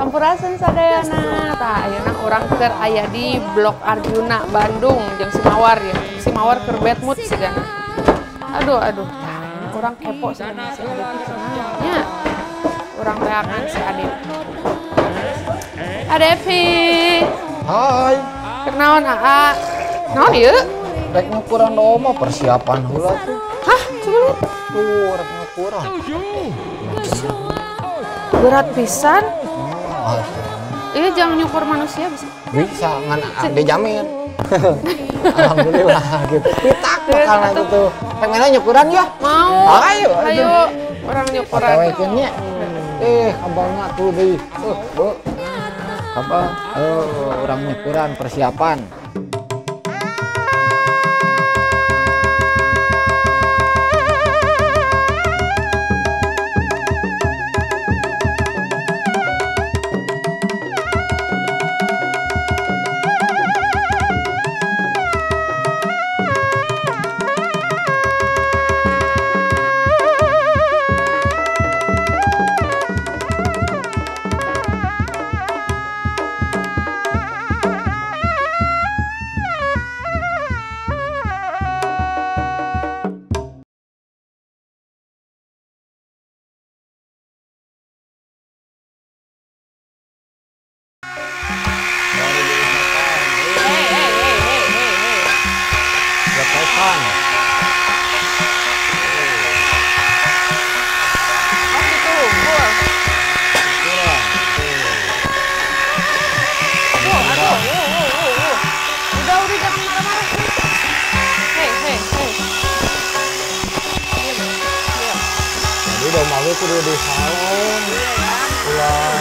Sampurasun sadayana. Tah ayeuna urang keur aya di Blok Arjuna Bandung jeung Simawar ya. Simawar keur Betmut sigana. Aduh. Tah urang kepo sama si Adit nya. Urang teakan si Adit. Adevi. Hai. Keur naon Aa? Naon ieu? Rek ngukuran doma persiapan heula tuh. Hah? Coba lihat. Tuh rek ngukuran. Berat pisan. Ah, Ini jangan nyukur manusia bisa. bisa ngan dijamin. Alhamdulillah gitu. Pitak bakalna gitu. Pengen nyukuran ya? Mau. Ayo. Orang nyukuran. Otewekeun nya. Kabarna tuh deui. Bu. Kabar. Urang nyukuran persiapan. Udah malu kudu di salon. Ulah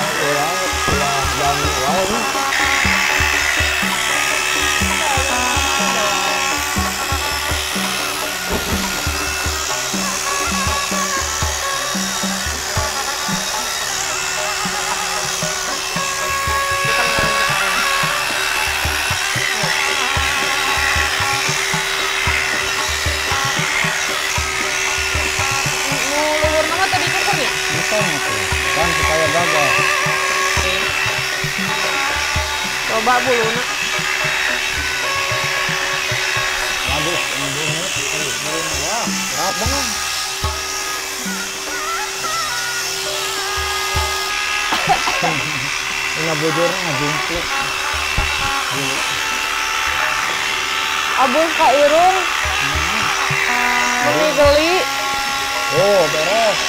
dan lain. Kan supaya gagal. Coba buluna. Aduh, ini wah, berat banget. Ini bujurnya ngajungklik. Abus ka irung. Beli geli. Oh, beres.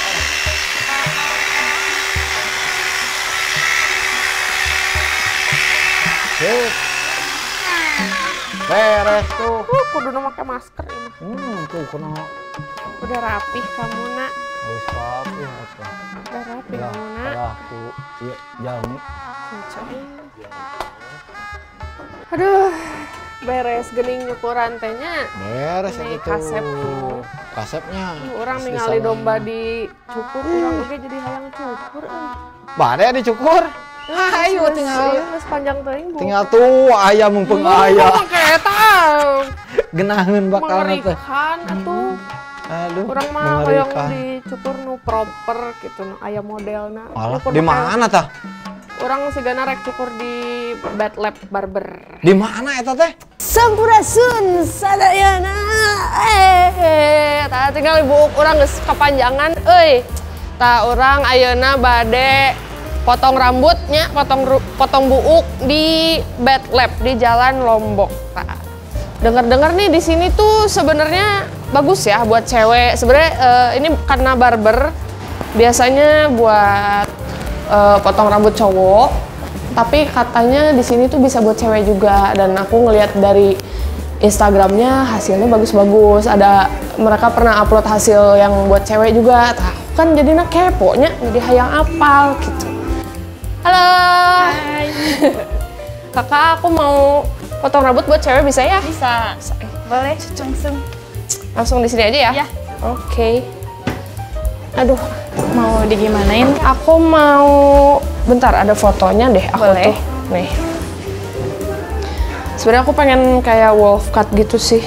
Beres tuh. Kudu make masker ini. Tuh kena. Udah rapih kamu nak. Harus rapi apa? Udah rapih kamu nak. Aku iya jalmi. Aduh, beres gening nyukuran tehnya. Beres Ini itu. kasep. Kasepnya. Orang ningali domba dicukur, orang oke jadi hayang cukur. Bade dicukur. Ayo tinggal. Sepanjang teuing Bu. Tinggal tuh ayam mumpung ayam. Eta. Genaheun bakal teh. Mengerikan atuh. Aduh. Orang mah hoyong dicukur nu proper gitu nu aya modelna. Malah di mana tah? Orang sigana rek cukur di Bad Lab Barber. Di mana eta teh? Sampurasun sadayana. Tah tinggal ibu urang geus kapanjangan euy. Tah urang ayeuna bade potong rambutnya, potong buuk di Bad Lab di Jalan Lombok. Tah. Dengar-dengar nih di sini tuh sebenarnya bagus ya buat cewek. Sebenarnya ini karena barber biasanya buat potong rambut cowok, tapi katanya di sini tuh bisa buat cewek juga. Dan aku ngelihat dari Instagramnya hasilnya bagus-bagus. Ada mereka pernah upload hasil yang buat cewek juga. Tah, kan jadinya keponya, jadi hayang apal gitu. Halo. Hai. Kakak, aku mau potong rambut buat cewek bisa ya? Bisa. Boleh, Langsung di sini aja ya? Iya. Oke. Aduh, Mau digimanain? aku mau bentar ada fotonya deh aku Boleh. tuh. Nih. Sebenarnya aku pengen kayak wolf cut gitu sih.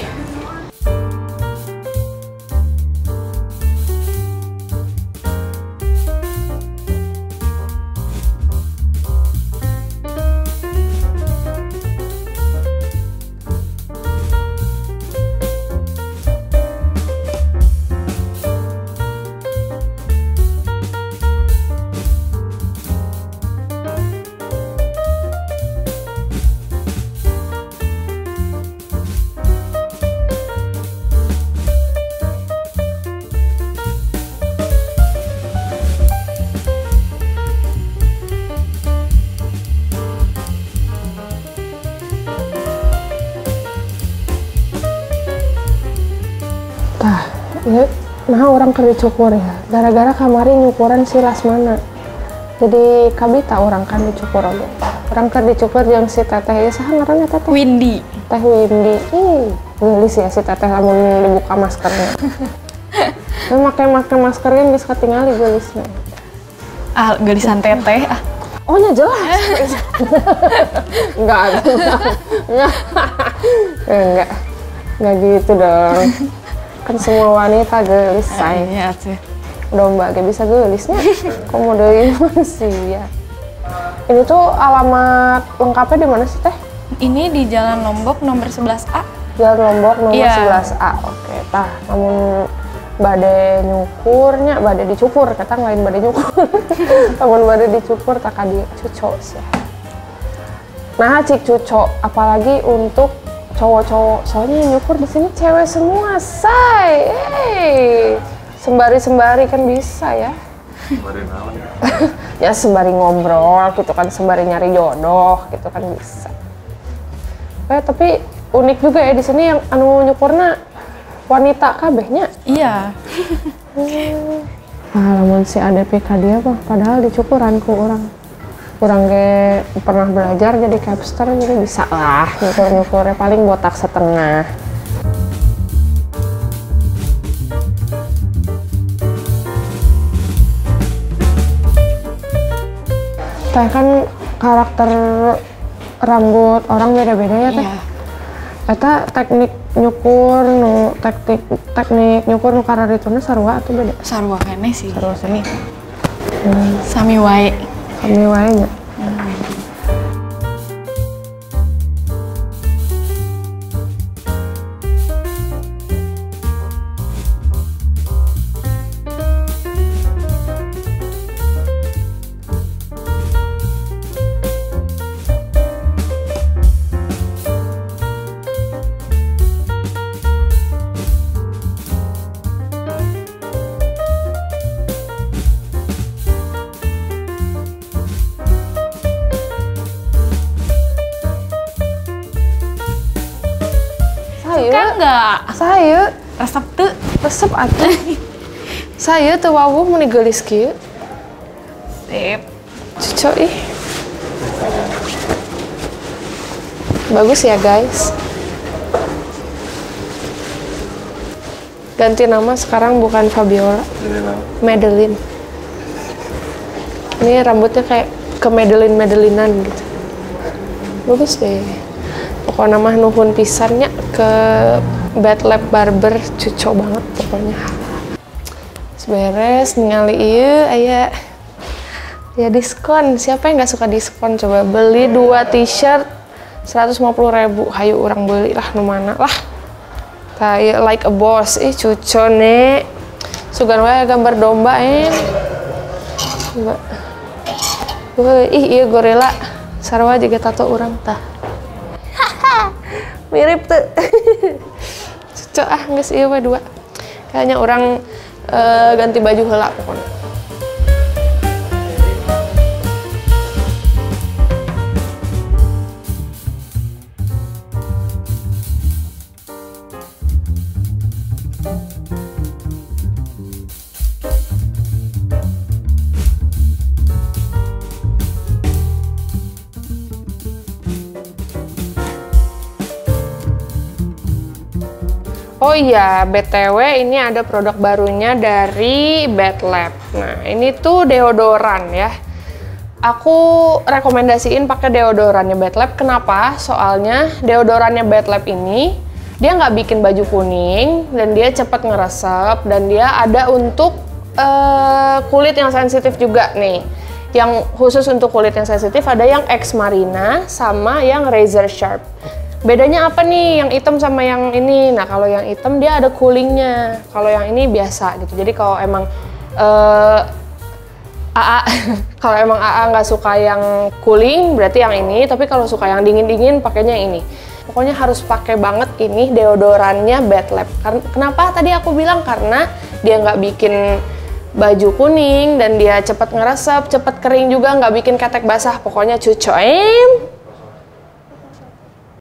Ya, nah orang kerja cukur ya. Gara-gara kamari nyukuran si Lasmana. Jadi kabita orang kan dicukur aja. Orang kerja cukur yang si teteh ya saha ngaranna teteh? Windy. Teh Windy. Gelis ya si teteh lamun dibuka maskernya. Tapi make maskernya geus katingali gelisna. Ah, gelisan teteh. Ah. Oh nya jelas. Enggak. Enggak gitu dong. Kan semua wanita gelis, say. Iya sih. Domba gak bisa gelisnya. Komodo manusia. Ini tuh alamat lengkapnya di mana sih teh? Ini di Jalan Lombok nomor 11A. Jalan Lombok nomor Iya. 11A. Oke, tah. Namun bade nyukurnya, bade dicukur, kata lain bade nyukur. Namun bade dicukur tak kadi cuco sih. Nah, cik cuco, apalagi untuk cowok-cowok. Soalnya yang nyukur di sini cewek semua, say. Sembari kan bisa ya. Sembari naon ya? Ya sembari ngobrol gitu kan, sembari nyari jodoh gitu kan bisa. Tapi unik juga ya di sini yang anu nyukurna wanita kabehnya. Iya. Lamun si ADPK dia mah padahal dicukuran ku orang. Orang ge pernah belajar jadi capster jadi bisa lah nyukur-nyukurnya paling botak setengah. Teh kan karakter rambut orang beda-beda ya teh. Iya. Eta teknik nyukur teknik nyukur nu kararituna sarua atau beda? Sarua keneh sih. Sarua seni. Sami wae. Kami wae nya. Kan enggak Saya resep tuh. resep atuh. Saya teu wawuh mun digeulis kieu. Sip. Cuco ih. Bagus ya guys. Ganti nama sekarang bukan Fabiola, Jadi naon? Madeline. Ini rambutnya kayak ke Madelinan gitu. Bagus deh. Pokoknya mah nuhun pisannya ke Bad Lab Barber, cuco banget pokoknya. Beres ningali ieu aya ya diskon. Siapa yang nggak suka diskon? Coba beli 2 t-shirt 150.000. Hayu orang beli lah nu mana lah. Kayak like a boss. Cuco nih. Sugan wae gambar domba Coba. Iya gorila. Sarua juga tato urang tah. Mirip tuh. Cuco geus ieu we 2. Kayaknya orang ganti baju heula pokoknya. Oh iya, BTW ini ada produk barunya dari Bad Lab. Nah, ini tuh deodoran ya. Aku rekomendasiin pakai deodorannya Bad Lab. Kenapa? Soalnya deodorannya Bad Lab ini dia nggak bikin baju kuning dan dia cepat ngeresep dan dia ada untuk kulit yang sensitif juga nih. Yang khusus untuk kulit yang sensitif ada yang Ex Marina sama yang Razor Sharp. Bedanya apa nih yang hitam sama yang ini? Nah, kalau yang hitam dia ada coolingnya. Kalau yang ini biasa gitu. Jadi kalau emang AA kalau emang AA nggak suka yang cooling berarti yang ini. Tapi kalau suka yang dingin-dingin pakainya yang ini. Pokoknya harus pakai banget ini deodorannya Bad Lab. Kenapa tadi aku bilang? Karena dia nggak bikin baju kuning dan dia cepat ngeresep, cepat kering juga, nggak bikin ketek basah. Pokoknya cucoin.